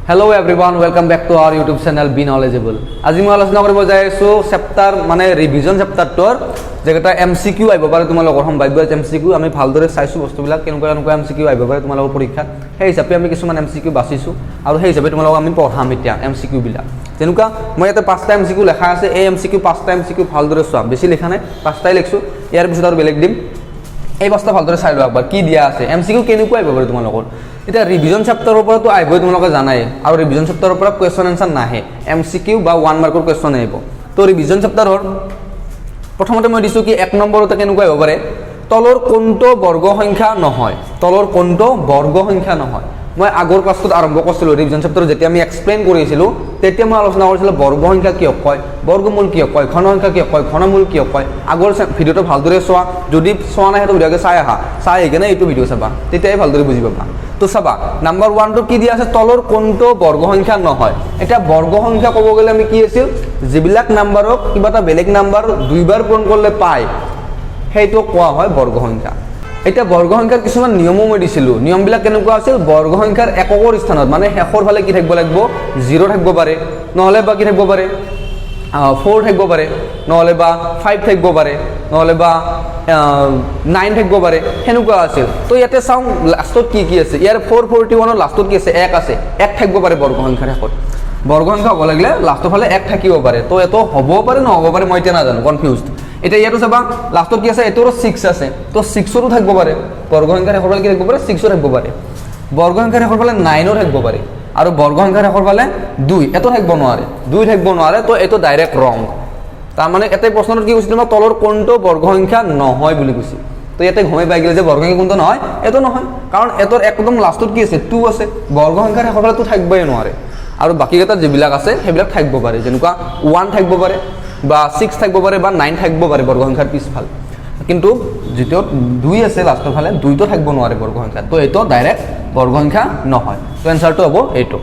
Hello everyone, welcome back to our YouTube channel Be Knowledgeable. আজি মই আলোচনা কৰিব যাই আছো চেপ্টাৰ মানে ৰিভিজন চেপ্টাৰটোৰ যেটা MCQ আইব পাৰে তোমালোকৰ সম্ভাব্য MCQ আমি ভালদৰে চাইছো বস্তুবিলাক কেনেকুৱা MCQ আইব পাৰে তোমালোকৰ পৰীক্ষাত সেই হিচাপে আমি কিছুমান MCQ বাছিছো আৰু সেই হিচাপে তোমালোকক আমি পঢ়াম এতিয়া MCQ বিলাক যেনেকুৱা মই ইয়াতে 5টা MCQ লেখা আছে এই MCQ 5টা MCQ ভালদৰে চোৱা বেছি লেখা নাই 5টাই লিখছো ইয়াৰ পিছত আৰু বেলেগ দিম এই বস্তা ভালদৰে চাই লোৱা একবাৰ কি দিয়া আছে MCQ কেনেকুৱা আইব পাৰে তোমালোকৰ এটা ৰিভিজন চেপ্টাৰৰ ওপৰতো আইবই তোমালোকে জানাই আৰু ৰিভিজন চেপ্টাৰৰ পৰা কোৱেশ্চন আনসাৰ নাহে MCQ বা 1 মাৰ্কৰ কোৱেশ্চন আহিব তো ৰিভিজন চেপ্টাৰৰ প্ৰথমতে মই দিছো কি 1 নম্বৰতে কেনেকুৱা হ'ব পাৰে তলৰ কোনটো বৰ্গ সংখ্যা নহয় তলৰ কোনটো বৰ্গ সংখ্যা নহয় মই আগৰ ক্লাছত আৰম্ভ কৰিছিলো ৰিভিজন চেপ্টাৰ যেতিয়া আমি এক্সপ্লেইন কৰিছিলো তেতিয়া মই আলোচনা কৰিছিলো বৰ্গ সংখ্যা কি কয় বৰ্গমূল কি কয় ঘন সংখ্যা কি কয় ঘনমূল কি কয় আগৰ ভিডিওটো ভালদৰে চোৱা যদি চোৱা নাই তো ভিডিওকে চাই আহা চাই কিনে এইটো ভিডিও চাবা তেতিয়াই ভালদৰে বুজি পাবা তো চাবা নাম্বাৰ 1 তো কি দিয়া আছে তলৰ কোনটো বৰ্গ সংখ্যা নহয় এটা বৰ্গ সংখ্যা ক'ব গলে আমি কি আছিল যিবিলাক নাম্বাৰক কিবা এটা বেলেগ নাম্বাৰ দুইবাৰ পূৰণ কৰিলে পায় সেইটো কোৱা হয় বৰ্গ সংখ্যা এটা বৰ্গ সংখ্যাৰ কিছুমান নিয়মও মই দিছিলো নিয়মবিলাক কেনেকুৱা আছিল বৰ্গ সংখ্যাৰ এককৰ স্থানত মানে শেষৰ ফালে কি থাকিব লাগিব 0 থাকিব পাৰে নহলে বা কি থাকিব পাৰে 4 থাকিব পাৰে নহলে বা 5 থাকিব পাৰে নহলে বা 9 থাকিব পাৰে হেনুকা আছিল তো ইয়াতে চাও লাষ্টত কি আছে ইয়াৰ 441 ৰ লাষ্টত কি আছে 1 আছে 1 থাকিব পাৰে বৰ্গ সংখ্যাৰ শেষত বৰ্গ সংখ্যা হ'ব লাগিলে লাষ্টৰ ফালে 1 থাকিব পাৰে তো এটো হ'ব পাৰে নহ'ব পাৰে মই এতিয়া নাজানো কনফিউজড এটা ইয়াতো চাবা লাষ্টত কি আছে এটোৰ 6 আছে তো 6 ৰো থাকিব পাৰে বৰ্গ সংখ্যাৰ শেষৰ ফালে কি থাকিব পাৰে 6 ৰো থাকিব পাৰে বৰ্গ সংখ্যাৰ শেষৰ ফালে 9 ৰো থাকিব পাৰে আৰু বৰ্গ সংখ্যাৰ শেষৰ ফালে 2 এটো থাকিব নোৱাৰে 2 থাকিব নোৱাৰে তো এটো ডাইৰেক্ট ৰং তাৰ মানে এতে প্ৰশ্নত কি কৈছিল মই তলৰ কোনটো বৰ্গ সংখ্যা নহয় বুলি কৈছিল তো ইয়াতে ঘুমাই পাই গলে যে বৰ্গ সংখ্যা কোনটো নহয় এটো নহয় কাৰণ এটোৰ একদম লাষ্টত কি আছে 2 আছে বৰ্গ সংখ্যাৰ শেষৰ ফালে 2 থাকিবই নোৱাৰে আৰু বাকি কেইটা যিবিলাক আছে সেইবিলাক থাকিব পাৰে যেনেকুৱা 1 থাকিব পাৰে বা 6 থাকিব পাৰে বা 9 থাকিব পাৰে বৰ্গ সংখ্যাৰ পিছফাল কিন্তু যেটো 2 আছে লাষ্টৰ ফালে 2 তো থাকিব নোৱাৰে বৰ্গ সংখ্যা তো এটো ডাইৰেক্ট বৰ্গ সংখ্যা নহয় তো এনসাৰটো হ'ব এটো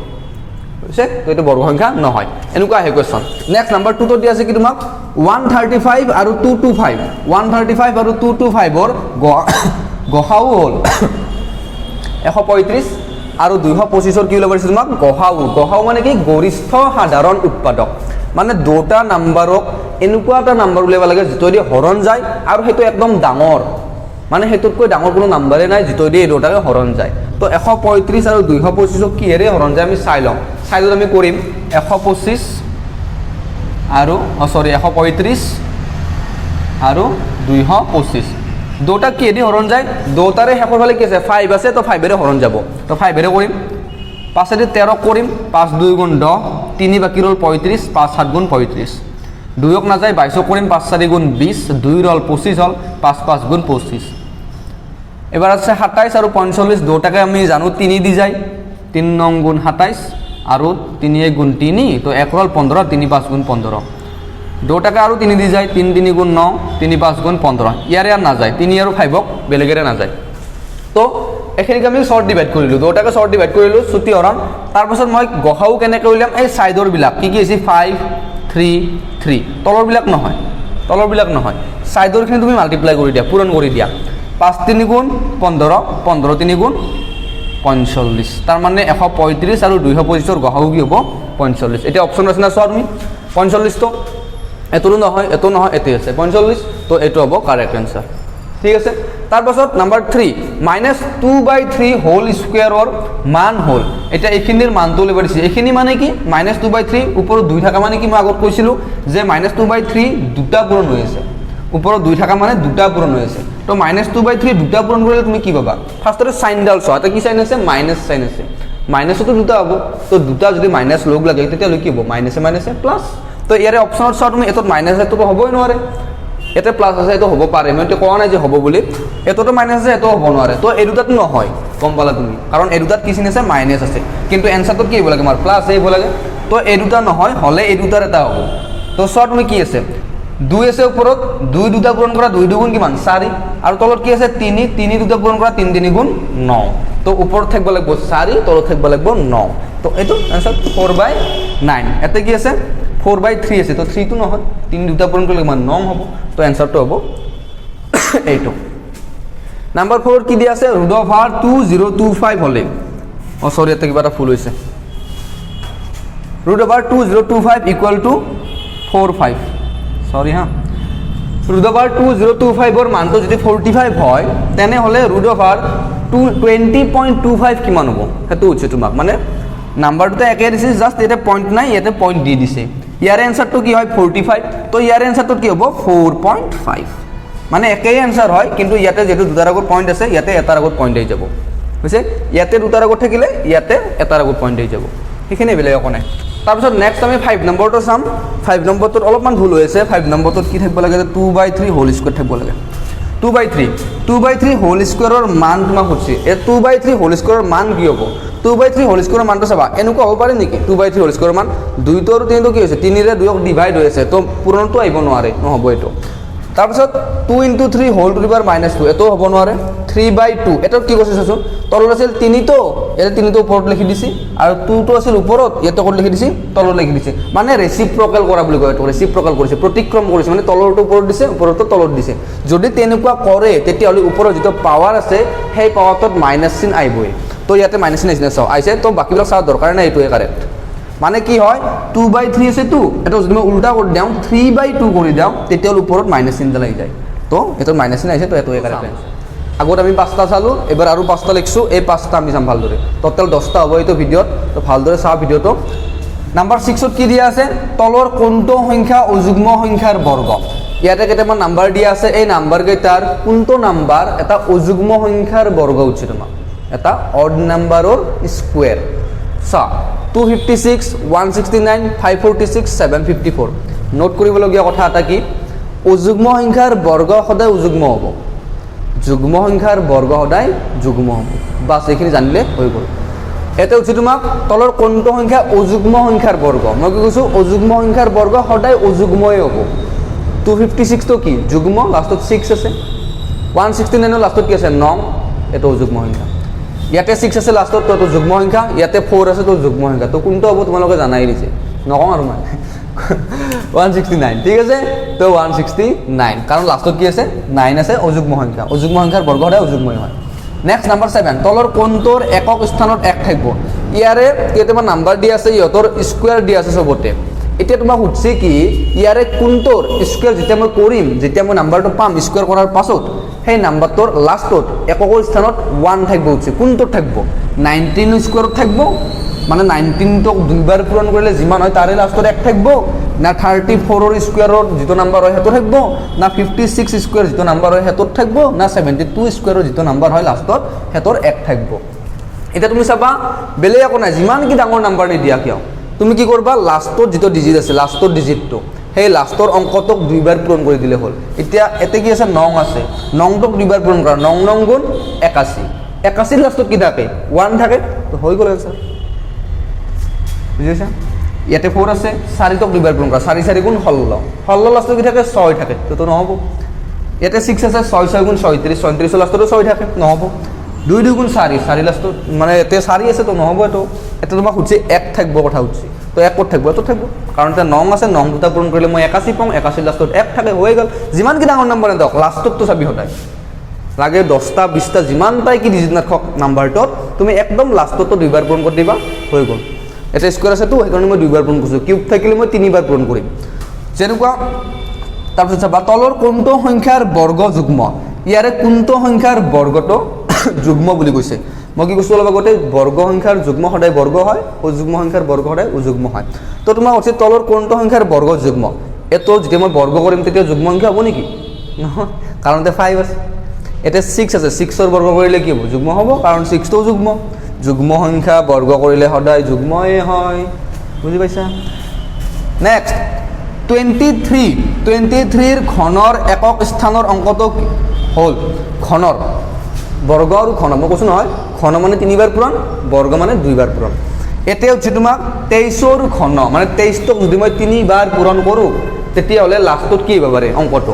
বুজিছে তো এটো বৰ্গ সংখ্যা নহয় এনেকুৱা হে কোৱেশ্চন নেক্সট নাম্বাৰ 2 তো দিয়া আছে কি তোমাক 135 আৰু 225 135 আৰু 225 ৰ গহাও হল 135 আৰু 225 ৰ কি ওলাব পাৰিছে তোমাক গহাও মানে কি গৰিষ্ঠ সাধাৰণ উৎপাদক মানে দুটা নাম্বাৰক এনেকুৱা এটা নাম্বাৰ উলিয়াব লাগে যেটোদি হৰণ যায় আৰু হেতু একদম ডাঙৰ মানে হেতুতকৈ ডাঙৰ কোনো নাম্বাৰে নাই যেটোদি এই দুটাকে হৰণ যায় তো 135 আৰু 225 কি হেৰে হৰণ যায় আমি চাই লম চাইলত আমি কৰিম 125 আৰু 135 আৰু 225 দুটা কি হেৰি হৰণ যায় দুটাৰে শেষৰ ফালে কি আছে 5 আছে তো 5 এৰে হৰণ যাব তো 5 এৰে কৰিম 5 এৰে 13 কৰিম 5 2 গুণ 10 3 বাকি ৰল 35 5 7 গুণ 35 2ক না যায় 22 কৰিম 5 4 গুণ 20 2 ৰল 25 হল 5 5 গুণ 25 এবাৰ আছে 27 আৰু 45 দুটাকে আমি জানো 3 দি যায় 3 9 গুণ 27 আৰু 3 1 গুণ 3 তো 1 ৰল 15 3 5 গুণ 15 দুটাকে আৰু 3 দি যায় 3 3 গুণ 9 3 5 গুণ 15 ইয়াৰে আৰ না যায় 3 আৰু 5ক বেলেগেৰে না যায় তো এখিনিকে আমি শৰ্ট ডিভাইড কৰিলো দুটাকে শৰ্ট ডিভাইড কৰিলো ছুটি হৰণ তাৰ পাছত মই গহাও কেনেকৈ উলিয়াম এই সাইডৰ বিলাক কি আছে 5 3 3 তলৰ বিলাক নহয় সাইডৰ খিনি তুমি মাল্টিপ্লাই কৰি দিয়া পূৰণ কৰি দিয়া 5 3 গুণ 15 15 3 গুণ 45 তাৰ মানে 135 আৰু 225 ৰ গহাও কি হ'ব 45 এটা অপচন আছে না চোৱা তুমি 45 তো এটো নহয় এটো আছে 45 তো এটো হ'ব কারেক্ট आंसर ঠিক আছে তাৰ পাছত নাম্বাৰ 3 -2/3 হোল স্কয়াৰৰ মান হল এটা এখিনিৰ মানটো লৈ পৰিছে এখিনি মানে কি -2/3 ওপৰত 2 থাকা মানে কি মই আগত কৈছিলো যে -2/3 দুটা পূৰণ হৈ আছে ওপৰত 2 থাকা মানে দুটা পূৰণ হৈ আছে তো -2/3 দুটা পূৰণ কৰিলে তুমি কি পাবা ফাৰ্ষ্টতে সাইন ডাল চোৱা এটা কি সাইন আছে মাইনাস সাইন আছে মাইনাসটো দুটা হ'ব তো দুটা যদি মাইনাস লগ লাগে তেতিয়া লৈ কি হ'ব মাইনাসে প্লাস তো ইয়াৰে অপচনত চোৱা তুমি এতত মাইনাস আছে তো হ'বই নোৱাৰে এতে প্লাস আছে এটো হ'ব পাৰে মই তো কোৱা নাই যে হ'ব বুলি এতটো মাইনাস আছে এটো হ'ব নোৱাৰে তো এই দুটাত নহয় কম পালা তুমি কাৰণ এই দুটাত কি চিন আছে মাইনাস আছে কিন্তু এনসাৰটো কি হ'ব লাগে আমাৰ প্লাস আহিব লাগে তো এই দুটা নহয় হলে এই দুটাৰ এটা হ'ব তো চোৱা তুমি কি আছে 2 আছে ওপৰত 2 দুটা পূৰণ কৰা 2 2 গুণ কিমান 4 আৰু তলত কি আছে 3 3 দুটা পূৰণ কৰা 3 3 গুণ 9 তো ওপৰত থাকিব লাগিব 4 তলত থাকিব লাগিব 9 তো এটো आंसर 4/9 এতে কি আছে 4/3 আছে তো 3 তো নহয় 3 দুটা পূৰণ কৰিলে কিমান 9 হ'ব তো आंसरটো হ'ব এইটো নাম্বার 4 কি দিয়া আছে √2025 হলে সরি এতে কিবা এটা ফুল হইছে √2025 ইকুয়াল টু 45 সরি হ্যাঁ √2025 এর মানটো যদি 45 হয় তেনেহলে √20.25 কিমান হ'ব হেতু হচ্ছে তোমাক মানে নাম্বারটো একে দিছে জাস্ট এটা পয়েন্ট নাই এটা পয়েন্ট দি দিছে ইয়াৰ এনসাৰটো কি হয় 45 তো ইয়াৰ এনসাৰটো কি হ'ব 4.5 মানে একেই এনসাৰ হয় কিন্তু ইয়াতে যেটো দুটাৰ আগত পয়েন্ট আছে ইয়াতে এটাৰ আগত পয়েন্ট আহি যাব বুঝছে ইয়াতে দুটাৰ আগত থাকিলে ইয়াতে এটাৰ আগত পয়েন্ট আহি যাব এখানে বেলে একনে তাৰপিছত নেক্সট আমি 5 নম্বৰটো চাম 5 নম্বৰটোত অলপমান ভুল হৈছে 5 নম্বৰটোত কি থাকিব লাগে 2/3 হোল স্কয়াৰ থাকিব লাগে 2/3 হোল স্কয়াৰৰ মান তোমাক হচ্ছে এ 2/3 হোল স্কয়াৰৰ মান কি হ'ব 2/3 হোল স্কয়াৰৰ মানটো চাবা এনেকুৱা হ'ব পাৰে নেকি 2/3 হোল স্কয়াৰৰ মান 2 তো আৰু 3 তো কি হৈছে 3 ৰে 2 ডিভাইড হৈ আছে তো পূৰণটো আহিব নোৱাৰে নহব এটো তাৰপিছত 2 * 3 হোল টু দি পাৱাৰ -2 এটো হ'ব নোৱাৰে 3/2 এটো কি কৈছে চাচোন তলত আছিল 3 তো এটা 3 তো ওপৰত লিখি দিছি আৰু 2 তো আছিল ওপৰত এটো ক'ত লিখি দিছি তলত লিখি দিছি মানে ৰেচিপ্ৰকেল কৰা বুলি কয় এটো ৰেচিপ্ৰকেল কৰিছে প্ৰতিক্ৰম কৰিছে মানে তলৰটো ওপৰত দিছে ওপৰটো তলত দিছে যদি তেনেকুৱা কৰে তেতিয়া হলে ওপৰত যেটো পাৱাৰ আছে সেই পাৱাৰটোত মাইনাস চিন আহিবই তো ইয়াতে মাইনাস চিন আহিছে চাও আইছে তো বাকিবিলাক চাও দৰকাৰ নাই এটোৱে কাৰেক্ট মানে কি হয় 2/3 আছে 2 এটা যদি মই উল্টা কৰি দিও 3/2 কৰি দিও তেতিয়া ওপৰত মাইনাস চিন লাগি যায় তো এটো মাইনাস চিন আহিছে তো এটোৱে কাৰেক্ট আগত আমি 5টা চালো এবাৰ আৰু 5টা লিখছো এই 5টা আমি চাম ভালদৰে টোটাল 10টা হ'ব এইটো ভিডিওত তো ভালদৰে চাও ভিডিওটো নাম্বাৰ 6 ত কি দিয়া আছে তলৰ কোনটো সংখ্যা অযুগ্ম সংখ্যাৰ বৰ্গ ইয়াতে কেইটামান নাম্বাৰ দিয়া আছে এই নাম্বাৰ কেইটাৰ কোনটো নাম্বাৰ এটা অযুগ্ম সংখ্যাৰ বৰ্গ উচ্চ তোমাক এটা অড নাম্বাৰৰ স্কয়াৰ সা 256 169 546 754 নোট কৰিবলগীয়া কথা এটা কি অযুগ্ম সংখ্যাৰ বৰ্গ সদায় অযুগ্ম হ'ব যুগ্ম সংখ্যাৰ বৰ্গ সদায় যুগ্ম হ'ব বাস এইখিনি জানিলে হৈ গ'ল এটা হচ্ছে তোমাক তলৰ কোনটো সংখ্যা অযুগ্ম সংখ্যাৰ বৰ্গ মই কি কৈছো অযুগ্ম সংখ্যাৰ বৰ্গ সদায় অযুগ্মই হ'ব 256 তো কি যুগ্ম লাষ্টত 6 আছে 169 ৰ লাষ্টত কি আছে 9 এটা অযুগ্ম সংখ্যা ইয়াতে 6 আছে লাষ্টত তো যুগ্ম সংখ্যা ইয়াতে 4 আছে তো যুগ্ম সংখ্যা তো কোনটো হ'ব তোমালোকে জানাই দিছে নকম আৰু মই 169 ঠিক আছে তো 169 কাৰণ লাষ্টত কি আছে 9 আছে অযুগ্ম সংখ্যাৰ বৰ্গ সদায় অযুগ্মই হয় নেক্সট নাম্বাৰ 7 তলৰ কোনটোৰ একক স্থানত 1 থাকিব ইয়াৰে কেইটামান নাম্বাৰ দি আছে ইহতৰ স্কয়াৰ দি আছে সবতে এতিয়া তোমাক হচ্ছে কি ইয়াৰে কোনটোৰ স্কয়াৰ যেতিয়া মই কৰিম যেতিয়া মই নাম্বাৰটো পাম স্কয়াৰ কৰাৰ পাছত সেই নাম্বাৰটোৰ লাষ্টত একক স্থানত 1 থাকিব হচ্ছে কোনটোৰ থাকিব 19 স্কয়াৰত থাকিব মানে 19 টক দুইবাৰ পূৰণ কৰিলে যিমান হয় তাৰে লাষ্টত 1 থাকিব না 34 ৰ স্কয়াৰৰ যেটো নাম্বাৰ হয় হেতু থাকিব না 56 স্কয়াৰ যেটো নাম্বাৰ হয় হেতু থাকিব না 72 স্কয়াৰৰ যেটো নাম্বাৰ হয় লাষ্টত হেতৰ 1 থাকিব এটা তুমি চাবা বেলে একো নাই যিমান কি ডাঙৰ নাম্বাৰ নিদিয়া কিয় তুমি কি কৰবা লাষ্টৰ যেটো ডিজিট আছে লাষ্টৰ ডিজিটটো সেই লাষ্টৰ অংকটোক দুইবাৰ পূৰণ কৰি দিলে হ'ল এতিয়া এতে কি আছে 9 আছে 9 টক দুইবাৰ পূৰণ কৰা 9 9 গুণ 81 81 লাষ্টত কি থাকে 1 থাকে তো হৈ গ'ল স্যাৰ বুজিছা ইয়াতে 4 আছে 4 টক দুইবাৰ পূৰণ কৰা 4 4 গুণ 16 16 লাষ্টত কি থাকে 6 থাকে তো নহব ইয়াতে 6 আছে 6 6 গুণ 36 36 লাষ্টত 6 থাকে নহব 2 2 গুণ 4 4 লাষ্টত মানে এতে 4 আছে তো নহব এটো এটা তোমাক হচ্ছে 1 থাকব কথা হচ্ছে তো 1 কত থাকব তো থাকব কারণ এটা 9 আছে 9 দুটা পূরণ কৰিলে মই 81 পাম 81 লাষ্টত 1 থাকে হৈ গল যিমান কি ডাঙৰ নাম্বাৰ দেখ লাষ্টত তো চাবি হটাই লাগে 10টা 20টা যিমান পাই কি ডিজিট নাথক নাম্বাৰটোত তুমি একদম লাষ্টত তো দুইবাৰ পূৰণ কৰি দিবা হৈ গল এটা স্কয়াৰ আছে তো সেইকাৰণে মই দুইবাৰ পূৰণ কৰিছো কিউব থাকিলে মই তিনিবাৰ পূৰণ কৰিম যেনেকুৱা তাৰপিছত চাবা তলৰ কোনটো সংখ্যাৰ বৰ্গ যুগ্ম ইয়াৰে কোনটো সংখ্যাৰ বৰ্গটো যুগ্ম বুলি কৈছে মই কি কৈছো অলপ আগতে বৰ্গ সংখ্যাৰ যুগ্ম সদায় বৰ্গ হয় অযুগ্ম সংখ্যাৰ বৰ্গ সদায় অযুগ্ম হয় তো তোমাৰ আছে তলৰ কোনটো সংখ্যাৰ বৰ্গ যুগ্ম এটো যেতিয়া মই বৰ্গ কৰিম তেতিয়া যুগ্ম সংখ্যা হ'ব নেকি নহয় কাৰণ তে 5 আছে এটা 6 আছে 6 ৰ বৰ্গ কৰিলে কি হ'ব যুগ্ম হ'ব কাৰণ 6 টো যুগ্ম যুগ্ম সংখ্যা বৰ্গ কৰিলে সদায় যুগ্মই হয় বুজি পাইছা নেক্সট 23 ৰ ঘনৰ একক স্থানৰ অংকটো হ'ল ঘনৰ বৰ্গ আৰু ঘন মই কৈছো নহয় ঘন মানে 3 বাৰ পূৰণ বৰ্গ মানে 2 বাৰ পূৰণ এতে হচ্ছে তোমাক 23 ৰ ঘন মানে 23 টক যদি মই 3 বাৰ পূৰণ কৰো তেতিয়া হলে লাষ্টত কি হ'ব পাৰে অংকটো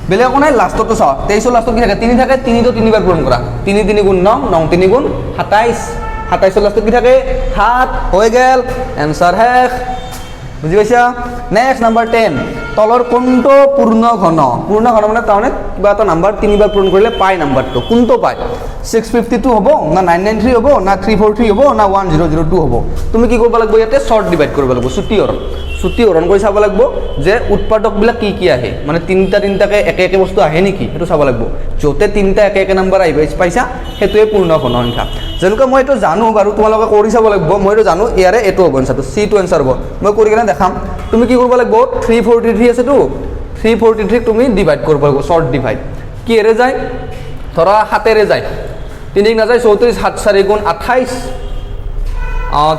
বেলে কোন নাই লাষ্টত তো চাও 23 ৰ লাষ্টত কি থাকে 3 থাকে 3 তো 3 বাৰ পূৰণ কৰা 3 3 গুণ 9 9 3 গুণ 27 27 ৰ লাষ্টত কি থাকে 7 হৈ গেল आंसर শেষ বুজি পাইছা নেক্সট নাম্বার 10 তলৰ কোনটো পূৰ্ণ ঘন মানে তাৰমানে কিবা এটা নাম্বাৰ 3 বাৰ পূৰণ কৰিলে পায় নাম্বাৰটো কোনটো পায় 652 হ'ব না 993 হ'ব না 343 হ'ব না 1002 হ'ব তুমি কি কৰিব লাগিব ইয়াতে শৰ্ট ডিভাইড কৰিব লাগিব ছুটি হৰণ কৰি চাব লাগিব যে উৎপাদকবিলাক কি আহে মানে তিনিটাকে একে বস্তু আহে নেকি সেইটো চাব লাগিব যতে তিনিটা একে নাম্বাৰ আহিব পাইছা হেতুৱে পূৰ্ণ ঘন সংখ্যা যেনেকৈ মই এইটো জানো বাৰু তোমালোকে কৰি চাব লাগিব মই এইটো জানো ইয়াৰে এটো হ'ব আনসাৰটো সি টো আনসাৰ হ'ব মই কৰি কেনে দেখাম তুমি কি কৰিব লাগিব 343 আছে তো 343 তুমি ডিভাইড কৰিব লাগিব শৰ্ট ডিভাইড কি এৰে যায় ধৰা 7 এৰে যায় 3 না যায় 34 7 4 গুণ 28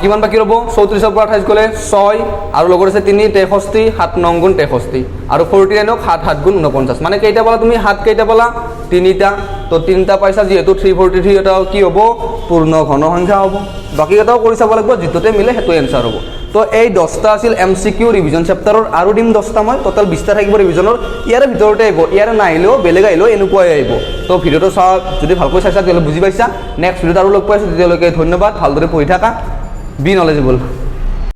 কিমান বাকি ৰব 34 ৰ পৰা 28 গলে 6 আৰু লগৰ আছে 3 63 7 9 গুণ 63 আৰু 49 ক 7 7 গুণ 49 মানে কেইটা পালা তুমি 7 কেইটা পালা 3টা তো 3টা পাইছা যেহেতু 343 এটা কি হ'ব পূৰ্ণ ঘন সংখ্যা হ'ব বাকি কেইটাও কৰি চাব লাগিব যেটোতে মিলে হেতু আনসাৰ হ'ব তো এই 10টা আছিল এমসিকিউ ৰিভিজন চেপ্টাৰৰ আৰু দিম 10টা মই টোটাল 20টা থাকিব ৰিভিজনৰ ইয়াৰে ভিতৰতে আহিব ইয়াৰে নাহিলেও বেলেগ আহিলেও এনেকুৱাই আহিব তো ভিডিওটো চাও যদি ভালকৈ চাইছা তেতিয়াহ'লে বুজি পাইছা নেক্সট ভিডিওত আৰু লগ পাইছো তেতিয়ালৈকে ধন্যবাদ ভালদৰে পঢ়ি থাকা বি নলেজেবল